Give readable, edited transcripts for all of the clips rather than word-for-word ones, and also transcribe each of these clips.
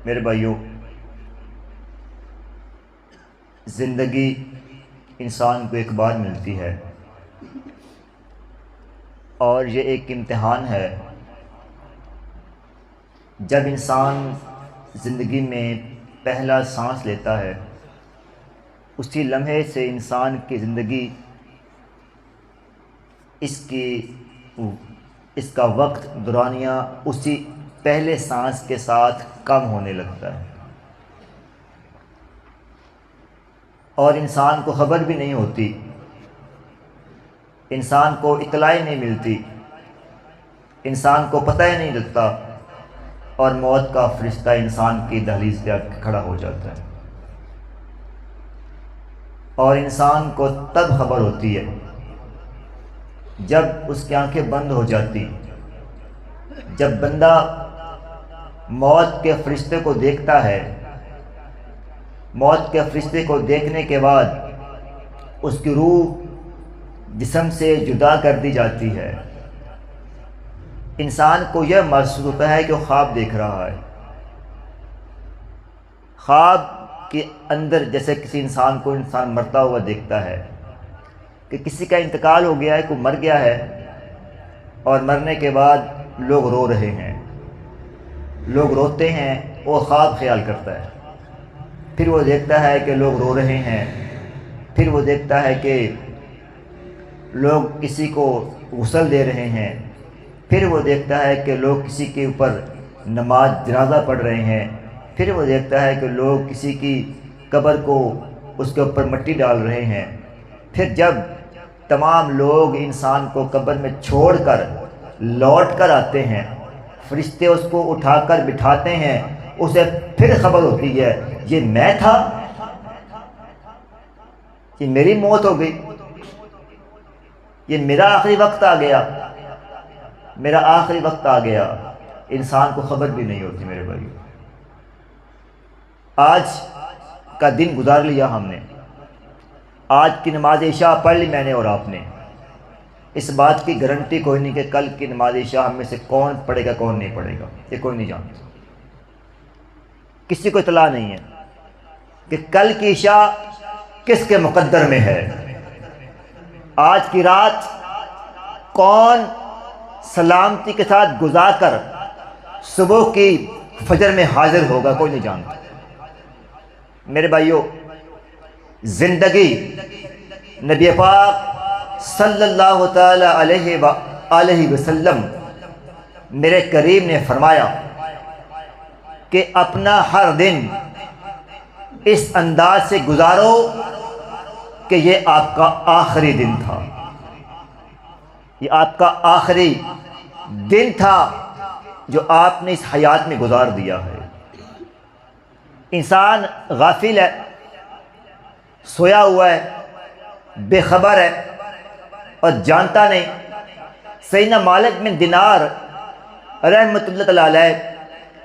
میرے بھائیوں، زندگی انسان کو ایک بار ملتی ہے اور یہ ایک امتحان ہے۔ جب انسان زندگی میں پہلا سانس لیتا ہے، اسی لمحے سے انسان کی زندگی اس کا وقت دورانیہ اسی پہلے سانس کے ساتھ کم ہونے لگتا ہے، اور انسان کو خبر بھی نہیں ہوتی، انسان کو اطلاع ہی نہیں ملتی، انسان کو پتہ ہی نہیں لگتا، اور موت کا فرشتہ انسان کی دہلیز پہ آ کے کھڑا ہو جاتا ہے، اور انسان کو تب خبر ہوتی ہے جب اس کی آنکھیں بند ہو جاتی، جب بندہ موت کے فرشتے کو دیکھتا ہے۔ موت کے فرشتے کو دیکھنے کے بعد اس کی روح جسم سے جدا کر دی جاتی ہے۔ انسان کو یہ محسوس ہوتا ہے کہ وہ خواب دیکھ رہا ہے۔ خواب کے اندر جیسے کسی انسان کو انسان مرتا ہوا دیکھتا ہے کہ کسی کا انتقال ہو گیا ہے، کوئی مر گیا ہے، اور مرنے کے بعد لوگ رو رہے ہیں، لوگ روتے ہیں، وہ خواب خیال کرتا ہے۔ پھر وہ دیکھتا ہے کہ لوگ رو رہے ہیں، پھر وہ دیکھتا ہے کہ لوگ کسی کو غسل دے رہے ہیں، پھر وہ دیکھتا ہے کہ لوگ کسی کے اوپر نماز جنازہ پڑھ رہے ہیں، پھر وہ دیکھتا ہے کہ لوگ کسی کی قبر کو اس کے اوپر مٹی ڈال رہے ہیں۔ پھر جب تمام لوگ انسان کو قبر میں چھوڑ کر لوٹ کر آتے ہیں، فرشتے اس کو اٹھا کر بٹھاتے ہیں، اسے پھر خبر ہوتی ہے یہ میں تھا، یہ میری موت ہو گئی، یہ میرا آخری وقت آ گیا، میرا آخری وقت آ گیا۔ انسان کو خبر بھی نہیں ہوتی میرے بھائی۔ آج کا دن گزار لیا ہم نے، آج کی نماز عشاء پڑھ لی میں نے اور آپ نے، اس بات کی گارنٹی کوئی نہیں کہ کل کی نماز عشاء ہم میں سے کون پڑھے گا کون نہیں پڑھے گا، یہ کوئی نہیں جانتا، کسی کو اطلاع نہیں ہے کہ کل کی عشاء کس کے مقدر میں ہے، آج کی رات کون سلامتی کے ساتھ گزار کر صبح کی فجر میں حاضر ہوگا، کوئی نہیں جانتا۔ میرے بھائیوں، زندگی نبی پاک صلی اللہ تعالی علیہ وسلم میرے کریم نے فرمایا کہ اپنا ہر دن اس انداز سے گزارو کہ یہ آپ کا آخری دن تھا، یہ آپ کا آخری دن تھا جو آپ نے اس حیات میں گزار دیا ہے۔ انسان غافل ہے، سویا ہوا ہے، بے خبر ہے اور جانتا نہیں۔ سیدنا مالک بن دینار رحمۃ اللہ تعالی علیہ،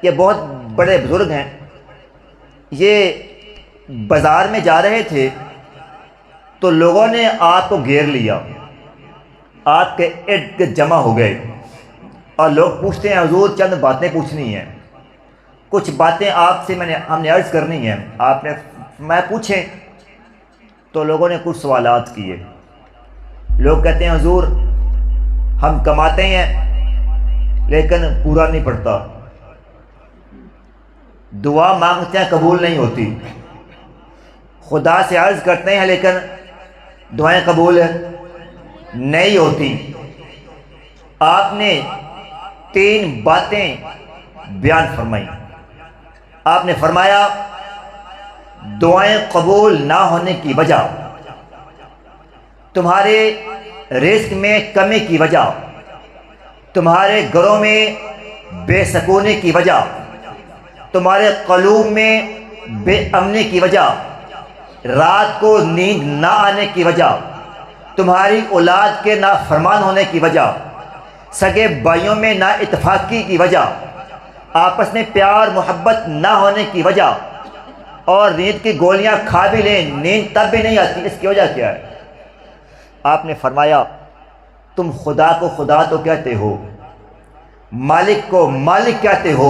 یہ بہت بڑے بزرگ ہیں، یہ بازار میں جا رہے تھے تو لوگوں نے آپ کو گھیر لیا، آپ کے ارد گرد جمع ہو گئے، اور لوگ پوچھتے ہیں حضور چند باتیں پوچھنی ہیں، کچھ باتیں آپ سے ہم نے عرض کرنی ہے، آپ نے میں پوچھیں؟ تو لوگوں نے کچھ سوالات کیے۔ لوگ کہتے ہیں حضور ہم کماتے ہیں لیکن پورا نہیں پڑتا، دعا مانگتے ہیں قبول نہیں ہوتی، خدا سے عرض کرتے ہیں لیکن دعائیں قبول نہیں ہوتی۔ آپ نے 3 باتیں بیان فرمائیں۔ آپ نے فرمایا دعائیں قبول نہ ہونے کی وجہ تمہارے رزق میں کمی کی وجہ، تمہارے گھروں میں بے سکونی کی وجہ، تمہارے قلوب میں بے امنی کی وجہ، رات کو نیند نہ آنے کی وجہ، تمہاری اولاد کے نافرمان ہونے کی وجہ، سگے بھائیوں میں نا اتفاقی کی وجہ، آپس میں پیار محبت نہ ہونے کی وجہ، اور نیند کی گولیاں کھا بھی لیں نیند تب بھی نہیں آتی، اس کی وجہ کیا ہے؟ آپ نے فرمایا تم خدا کو خدا تو کہتے ہو، مالک کو مالک کہتے ہو،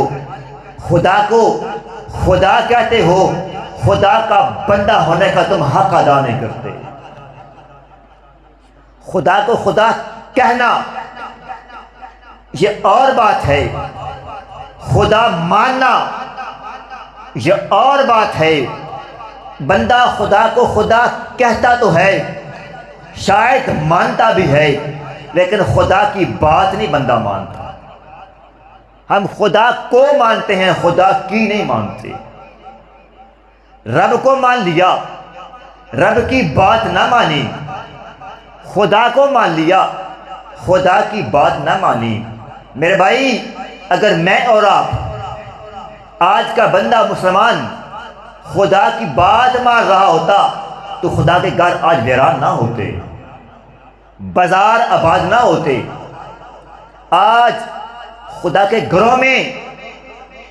خدا کو خدا کہتے ہو، خدا کا بندہ ہونے کا تم حق ادا نہیں کرتے۔ خدا کو خدا کہنا یہ اور بات ہے، خدا ماننا یہ اور بات ہے۔ بندہ خدا کو خدا کہتا تو ہے، شاید مانتا بھی ہے، لیکن خدا کی بات نہیں بندہ مانتا۔ ہم خدا کو مانتے ہیں، خدا کی نہیں مانتے۔ رب کو مان لیا، رب کی بات نہ مانی، خدا کو مان لیا، خدا کی بات نہ مانی۔ میرے بھائی، اگر میں اور آپ آج کا بندہ مسلمان خدا کی بات مان رہا ہوتا تو خدا کے گھر آج ویران نہ ہوتے، بازار آباد نہ ہوتے۔ آج خدا کے گھروں میں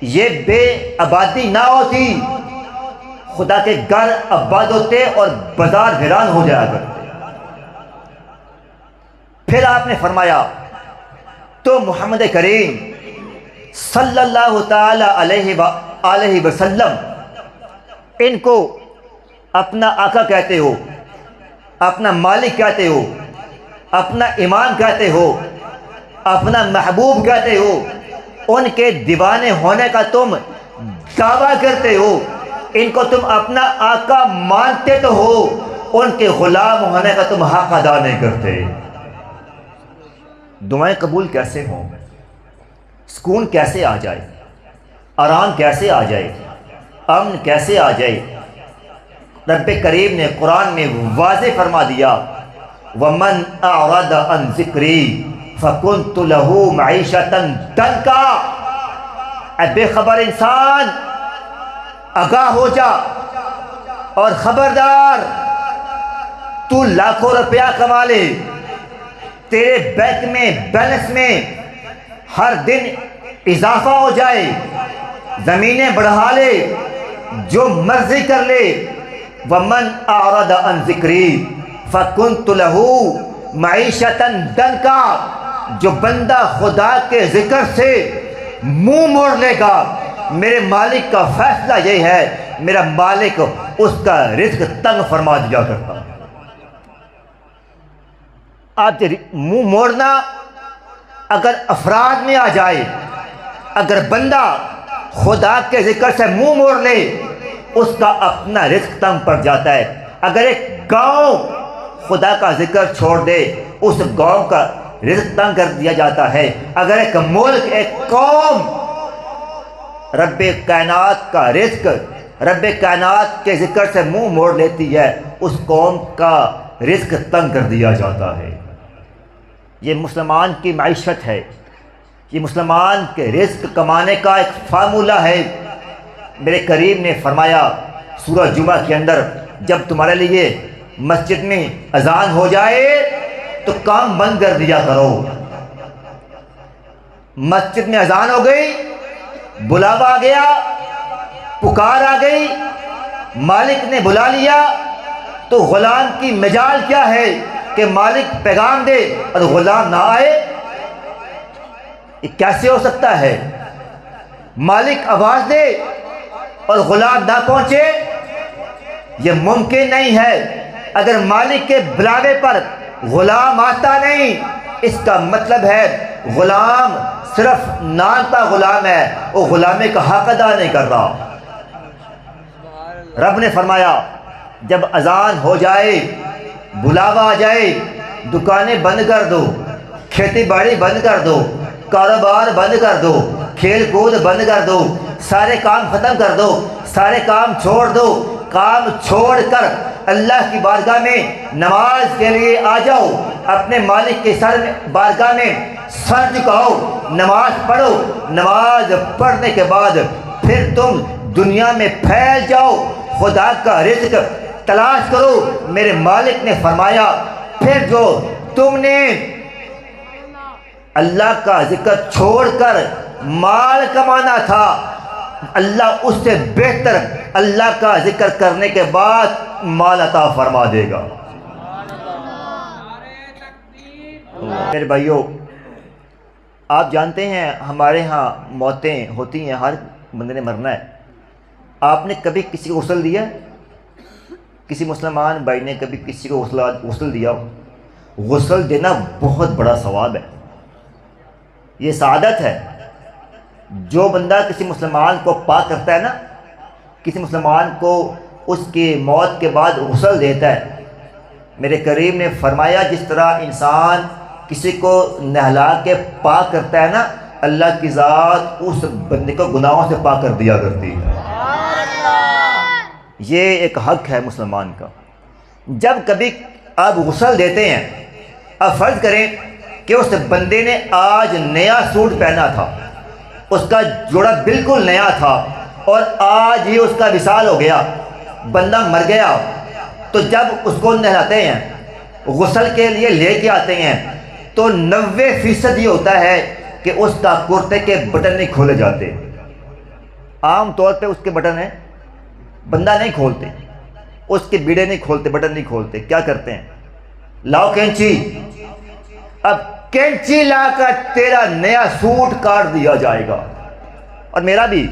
یہ بے آبادی نہ ہوتی، خدا کے گھر آباد ہوتے اور بازار ویران ہو جایا کرتے۔ پھر آپ نے فرمایا تو محمد کریم صلی اللہ تعالی علیہ وسلم ان کو اپنا آقا کہتے ہو، اپنا مالک کہتے ہو، اپنا امام کہتے ہو، اپنا محبوب کہتے ہو، ان کے دیوانے ہونے کا تم دعویٰ کرتے ہو، ان کو تم اپنا آقا مانتے تو ہو، ان کے غلام ہونے کا تم حق ادا نہیں کرتے۔ دعائیں قبول کیسے ہوں؟ سکون کیسے آ جائے؟ آرام کیسے آ جائے؟ امن کیسے آ جائے؟ رب کریم نے قرآن میں واضح فرما دیا وَمَنْ أَعْرَضَ عَنْ ذِكْرِي فَكُنْتُ لَهُ مَعِيشَةً ضَنْكًا۔ اے بے خبر انسان، آگاہ ہو جا اور خبردار، تو لاکھوں روپیہ کما لے، تیرے بینک میں بیلنس میں ہر دن اضافہ ہو جائے، زمینیں بڑھا لے، جو مرضی کر لے، وَمَنْ أَعْرَضَ عَنْ ذِكْرِي فَكُنْتُ لَهُ مَعِيشَةً ضَنْكًا۔ جو بندہ خدا کے ذکر سے منہ موڑ لے گا، میرے مالک کا فیصلہ یہ ہے، میرا مالک اس کا رزق تنگ فرما دیا کرتا۔ آپ منہ موڑنا اگر افراد میں آ جائے، اگر بندہ خدا کے ذکر سے منہ موڑ لے، اس کا اپنا رزق تنگ پڑ جاتا ہے۔ اگر ایک گاؤں خدا کا ذکر چھوڑ دے، اس گاؤں کا رزق تنگ کر دیا جاتا ہے۔ اگر ایک ملک، ایک قوم رب کائنات کا رزق، رب کائنات کے ذکر سے منہ موڑ لیتی ہے، اس قوم کا رزق تنگ کر دیا جاتا ہے۔ یہ مسلمان کی معیشت ہے، یہ مسلمان کے رزق کمانے کا ایک فارمولہ ہے۔ میرے کریم نے فرمایا سورہ جمعہ کے اندر، جب تمہارے لیے مسجد میں اذان ہو جائے تو کام بند کر دیا کرو۔ مسجد میں اذان ہو گئی، بلاوا آ گیا، پکار آ گئی، مالک نے بلا لیا، تو غلام کی مجال کیا ہے کہ مالک پیغام دے اور غلام نہ آئے؟ یہ کیسے ہو سکتا ہے؟ مالک آواز دے اور غلام نہ پہنچے؟ یہ ممکن نہیں ہے۔ اگر مالک کے بلاوے پر غلام آتا نہیں، اس کا مطلب ہے غلام صرف نام کا غلام ہے، وہ غلامی کا حق ادا نہیں کر رہا۔ رب نے فرمایا جب اذان ہو جائے، بلاوا آ جائے، دکانیں بند کر دو، کھیتی باڑی بند کر دو، کاروبار بند کر دو، کھیل کود بند کر دو، سارے کام ختم کر دو، سارے کام چھوڑ دو، کام چھوڑ کر اللہ کی بارگاہ میں نماز کے لیے آ جاؤ، اپنے مالک کے بارگاہ میں سر جھکاؤ، نماز پڑھو، نماز پڑھنے کے بعد پھر تم دنیا میں پھیل جاؤ، خدا کا رزق تلاش کرو۔ میرے مالک نے فرمایا پھر جو تم نے اللہ کا ذکر چھوڑ کر مال کمانا تھا، اللہ اس سے بہتر اللہ کا ذکر کرنے کے بعد مال عطا فرما دے گا۔ میرے بھائیوں، آپ جانتے ہیں ہمارے ہاں موتیں ہوتی ہیں، ہر بندے نے مرنا ہے، آپ نے کبھی کسی کو غسل دیا؟ کسی مسلمان بھائی نے کبھی کسی کو غسل دیا ہو؟ غسل دینا بہت بڑا ثواب ہے، یہ سعادت ہے۔ جو بندہ کسی مسلمان کو پاک کرتا ہے نا، کسی مسلمان کو اس کی موت کے بعد غسل دیتا ہے، میرے کریم نے فرمایا جس طرح انسان کسی کو نہلا کے پاک کرتا ہے نا، اللہ کی ذات اس بندے کو گناہوں سے پاک کر دیا کرتی ہے۔ یہ ایک حق ہے مسلمان کا۔ جب کبھی آپ غسل دیتے ہیں، اب فرض کریں کہ اس بندے نے آج نیا سوٹ پہنا تھا، اس کا جوڑا بالکل نیا تھا، اور آج ہی اس کا وصال ہو گیا، بندہ مر گیا، تو جب اس کو نہلاتے ہیں، غسل کے لیے لے کے آتے ہیں، تو 90% یہ ہوتا ہے کہ اس کا کرتے کے بٹن نہیں کھولے جاتے۔ عام طور پہ اس کے بٹن ہیں، بندہ نہیں کھولتے، اس کے بیڑے نہیں کھولتے، بٹن نہیں کھولتے۔ کیا کرتے ہیں؟ لاؤ کینچی، اب کینچی لا کر تیرا نیا سوٹ کاٹ دیا جائے گا، اور میرا بھی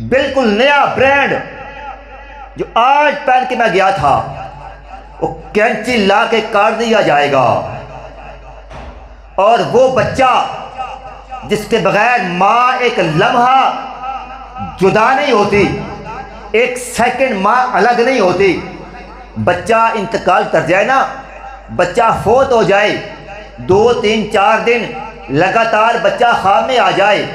بالکل نیا برانڈ جو آج پہن کے میں گیا تھا، وہ کینچی لا کے کاٹ دیا جائے گا۔ اور وہ بچہ جس کے بغیر ماں ایک لمحہ جدا نہیں ہوتی، ایک سیکنڈ ماں الگ نہیں ہوتی، بچہ انتقال کر جائے نا، بچہ فوت ہو جائے، 2 3 4 دن لگاتار بچہ خواب میں آ جائے،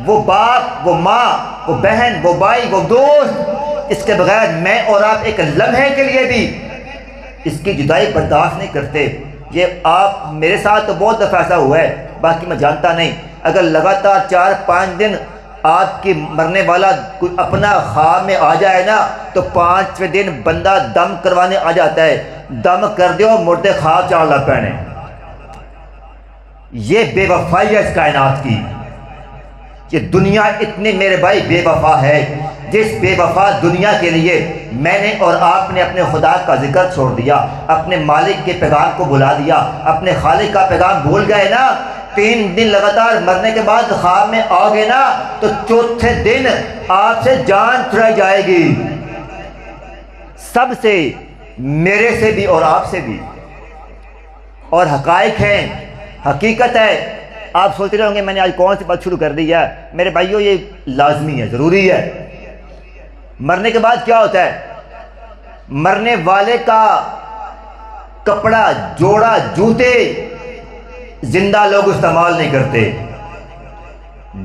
وہ باپ، وہ ماں، وہ بہن، وہ بھائی، وہ دوست، اس کے بغیر میں اور آپ ایک لمحے کے لیے بھی اس کی جدائی برداشت نہیں کرتے۔ یہ آپ میرے ساتھ تو بہت دفعہ ایسا ہوا ہے، باقی میں جانتا نہیں۔ اگر لگاتار 4 5 دن آپ کی مرنے والا کوئی اپنا خواب میں آ جائے نا، تو 5ویں دن بندہ دم کروانے آ جاتا ہے، دم کر دیو مردے خواب چالا پہنے۔ یہ بے وفائی ہے اس کائنات کی۔ یہ دنیا اتنی میرے بھائی بے وفا ہے، جس بے وفا دنیا کے لیے میں نے اور آپ نے اپنے خدا کا ذکر چھوڑ دیا، اپنے مالک کے پیغام کو بھلا دیا، اپنے خالق کا پیغام بھول گئے نا۔ 3 دن لگاتار مرنے کے بعد خواب میں آؤ گے نا، تو 4تھے دن آپ سے جان چھڑائی جائے گی، سب سے، میرے سے بھی اور آپ سے بھی۔ اور حقائق ہیں، حقیقت ہے۔ آپ سوچ رہے ہوں گے میں نے آج کون سی بات شروع کر دی ہے؟ میرے بھائیوں یہ لازمی ہے، ضروری ہے۔ مرنے کے بعد کیا ہوتا ہے؟ مرنے والے کا کپڑا، جوڑا، جوتے زندہ لوگ استعمال نہیں کرتے،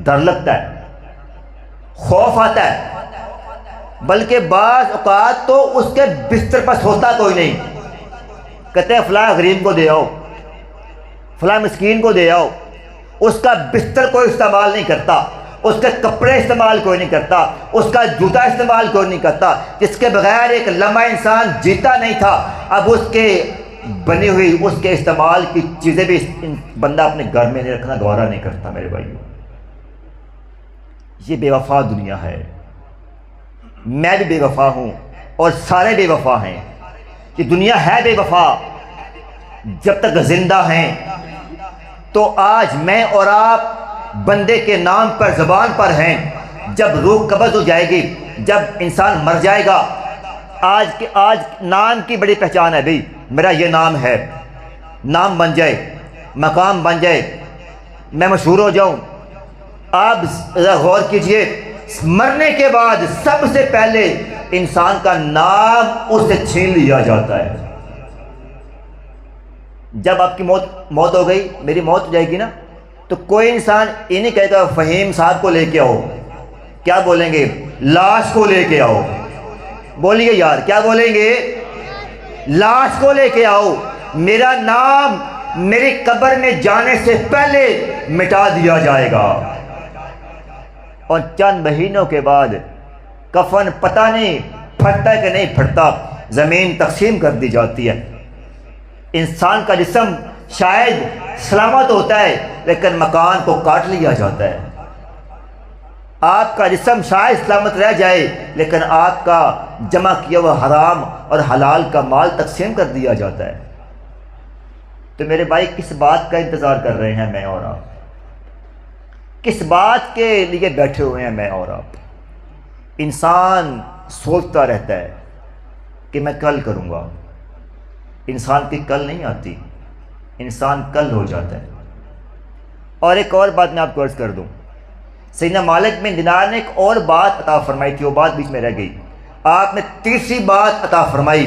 ڈر لگتا ہے، خوف آتا ہے، بلکہ بعض اوقات تو اس کے بستر پر سوتا کوئی نہیں، کہتے ہیں فلاں غریب کو دے آؤ، فلاں مسکین کو دے آؤ۔ اس کا بستر کوئی استعمال نہیں کرتا، اس کے کپڑے استعمال کوئی نہیں کرتا، اس کا جوتا استعمال کوئی نہیں کرتا، جس کے بغیر ایک لمحہ انسان جیتا نہیں تھا۔ اب اس کے بنی ہوئی، اس کے استعمال کی چیزیں بھی بندہ اپنے گھر میں نہیں رکھنا گوارا نہیں کرتا۔ میرے بھائیوں، یہ بے وفا دنیا ہے، میں بھی بے وفا ہوں اور سارے بے وفا ہیں۔ یہ دنیا ہے بے وفا، جب تک زندہ ہیں۔ تو آج میں اور آپ بندے کے نام پر، زبان پر ہیں، جب روح قبض ہو جائے گی، جب انسان مر جائے گا، آج نام کی بڑی پہچان ہے بھئی، میرا یہ نام ہے، نام بن جائے، مقام بن جائے، میں مشہور ہو جاؤں۔ آپ ذرا غور کیجئے، مرنے کے بعد سب سے پہلے انسان کا نام اس سے چھین لیا جاتا ہے۔ جب آپ کی موت ہو گئی، میری موت ہو جائے گی نا، تو کوئی انسان یہ نہیں کہے گا فہیم صاحب کو لے کے آؤ، کیا بولیں گے؟ لاش کو لے کے آؤ۔ بولیے یار، کیا بولیں گے؟ لاش کو لے کے آؤ۔ میرا نام میری قبر میں جانے سے پہلے مٹا دیا جائے گا، اور چند مہینوں کے بعد کفن پتہ نہیں پھٹتا ہے کہ نہیں پھٹتا، زمین تقسیم کر دی جاتی ہے۔ انسان کا جسم شاید سلامت ہوتا ہے، لیکن مکان کو کاٹ لیا جاتا ہے۔ آپ کا جسم شاید سلامت رہ جائے، لیکن آپ کا جمع کیا ہوا حرام اور حلال کا مال تقسیم کر دیا جاتا ہے۔ تو میرے بھائی، کس بات کا انتظار کر رہے ہیں میں اور آپ؟ کس بات کے لیے بیٹھے ہوئے ہیں میں اور آپ؟ انسان سوچتا رہتا ہے کہ میں کل کروں گا، انسان کی کل نہیں آتی، انسان کل ہو جاتا ہے۔ اور ایک اور بات میں آپ کو عرض کر دوں، سیدنا مالک بن دینار نے ایک اور بات عطا فرمائی تھی، وہ بات بیچ میں رہ گئی۔ آپ نے تیسری بات عطا فرمائی،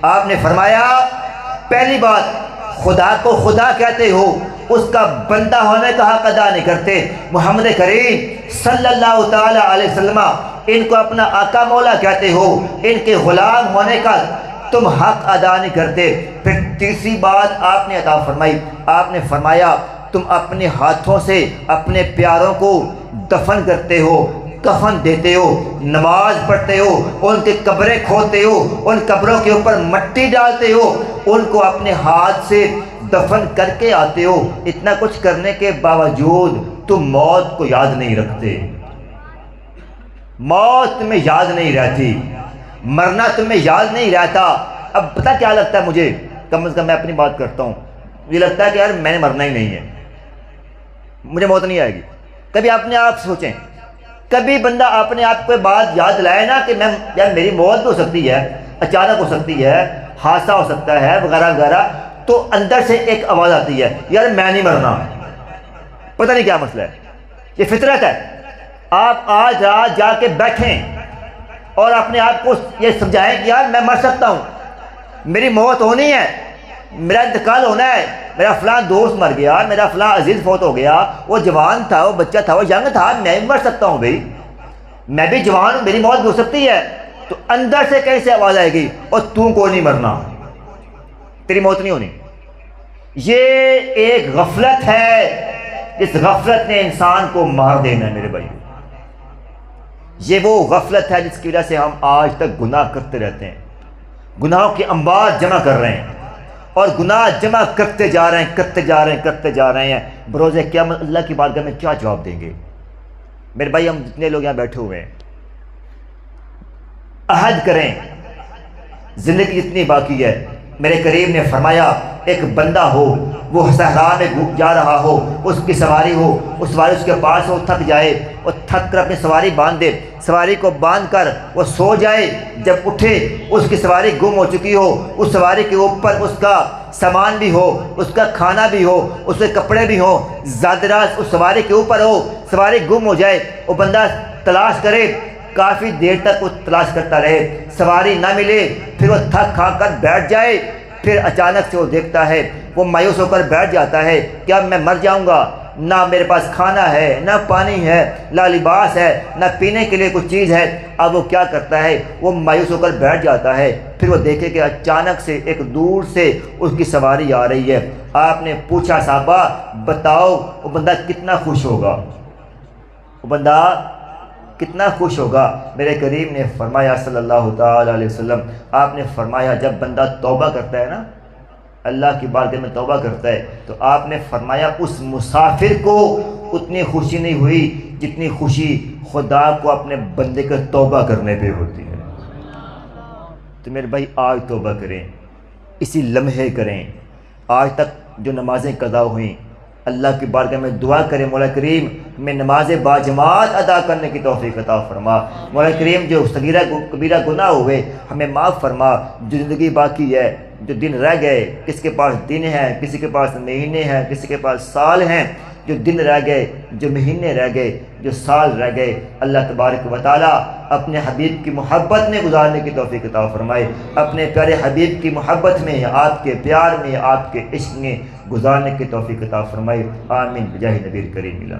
آپ نے فرمایا پہلی بات، خدا کو خدا کہتے ہو، اس کا بندہ ہونے کا حق ادا نہیں کرتے۔ محمد کریم صلی اللہ تعالی علیہ وسلم ان کو اپنا آقا مولا کہتے ہو، ان کے غلام ہونے کا تم حق ادا نہیں کرتے۔ پھر تیسری بات آپ نے عطا فرمائی، آپ نے فرمایا تم اپنے ہاتھوں سے اپنے پیاروں کو دفن کرتے ہو، کفن دیتے ہو، نماز پڑھتے ہو، ان کی قبریں کھودتے ہو، ان قبروں کے اوپر مٹی ڈالتے ہو، ان کو اپنے ہاتھ سے دفن کر کے آتے ہو۔ اتنا کچھ کرنے کے باوجود تم موت کو یاد نہیں رکھتے، موت تمہیں یاد نہیں رہتی، مرنا تمہیں یاد نہیں رہتا۔ اب پتہ کیا لگتا ہے مجھے، کم از کم میں اپنی بات کرتا ہوں، مجھے لگتا ہے کہ یار میں نے مرنا ہی نہیں ہے، مجھے موت نہیں آئے گی۔ کبھی اپنے آپ سوچیں، کبھی بندہ اپنے آپ کو بات یاد لائے نا کہ میں یار میری موت بھی ہو سکتی ہے، اچانک ہو سکتی ہے، حادثہ ہو سکتا ہے وغیرہ وغیرہ، تو اندر سے ایک آواز آتی ہے یار میں نہیں مرنا۔ پتہ نہیں کیا مسئلہ ہے، یہ فطرت ہے۔ آپ آج رات جا کے بیٹھیں اور اپنے آپ کو یہ سمجھائیں کہ یار میں مر سکتا ہوں، میری موت ہونی ہے، میرا انتقال ہونا ہے، میرا فلاں دوست مر گیا، میرا فلاں عزیز فوت ہو گیا، وہ جوان تھا، وہ بچہ تھا، وہ ینگ تھا، میں بھی مر سکتا ہوں بھائی، میں بھی جوان ہوں، میری موت بھی ہو سکتی ہے۔ تو اندر سے کیسے آواز آئے گی اور تو کو نہیں مرنا، تیری موت نہیں ہونی۔ یہ ایک غفلت ہے، اس غفلت نے انسان کو مار دینا ہے میرے بھائی۔ یہ وہ غفلت ہے جس کی وجہ سے ہم آج تک گناہ کرتے رہتے ہیں، گناہوں کے انبار جمع کر رہے ہیں اور گناہ جمع کرتے جا رہے ہیں، کرتے جا رہے ہیں۔ بروز قیامت اللہ کی بارگاہ میں کیا جواب دیں گے میرے بھائی؟ ہم جتنے لوگ یہاں بیٹھے ہوئے ہیں، عہد کریں، زندگی جتنی باقی ہے، میرے کریم نے فرمایا ایک بندہ ہو، وہ صحرا میں جا رہا ہو، اس کی سواری ہو، اس سواری اس کے پاس ہو، تھک جائے اور تھک کر اپنی سواری باندھ دے، سواری کو باندھ کر وہ سو جائے، جب اٹھے اس کی سواری گم ہو چکی ہو، اس سواری کے اوپر اس کا سامان بھی ہو، اس کا کھانا بھی ہو، اس کے کپڑے بھی ہوں، زاد راست اس سواری کے اوپر ہو، سواری گم ہو جائے، وہ بندہ تلاش کرے، کافی دیر تک وہ تلاش کرتا رہے، سواری نہ ملے، پھر وہ تھک کھا کر بیٹھ جائے، پھر اچانک سے وہ دیکھتا ہے، وہ مایوس ہو کر بیٹھ جاتا ہے کہ اب میں مر جاؤں گا، نہ میرے پاس کھانا ہے، نہ پانی ہے، نہ لباس ہے، نہ پینے کے لیے کچھ چیز ہے۔ اب وہ کیا کرتا ہے؟ وہ مایوس ہو کر بیٹھ جاتا ہے، پھر وہ دیکھے کہ اچانک سے ایک دور سے اس کی سواری آ رہی ہے۔ آپ نے پوچھا صحابہ بتاؤ وہ بندہ کتنا خوش ہوگا، وہ بندہ کتنا خوش ہوگا؟ میرے کریم نے فرمایا صلی اللہ تعالی علیہ وسلم، آپ نے فرمایا جب بندہ توبہ کرتا ہے نا، اللہ کی بارگاہ میں توبہ کرتا ہے، تو آپ نے فرمایا اس مسافر کو اتنی خوشی نہیں ہوئی جتنی خوشی خدا کو اپنے بندے کا توبہ کرنے پہ ہوتی ہے۔ تو میرے بھائی آج توبہ کریں، اسی لمحے کریں۔ آج تک جو نمازیں قضا ہوئیں، اللہ کی بارگاہ میں دعا کریں مولا کریم ہمیں نماز باجماعت ادا کرنے کی توفیق عطا فرما۔ مولا کریم جو صغیرہ کبیرہ گناہ ہوئے ہمیں معاف فرما۔ جو زندگی باقی ہے، جو دن رہ گئے، کس کے پاس دن ہیں، کسی کے پاس مہینے ہیں، کسی کے پاس سال ہیں، جو دن رہ گئے، جو مہینے رہ گئے، جو سال رہ گئے، اللہ تبارک و تعالی اپنے حبیب کی محبت میں گزارنے کی توفیق عطا فرمائے۔ اپنے پیارے حبیب کی محبت میں، آپ کے پیار میں، آپ کے عشق میں گزارنے کی توفیق عطا فرمائے۔ آمین بجاہ نبی کریم۔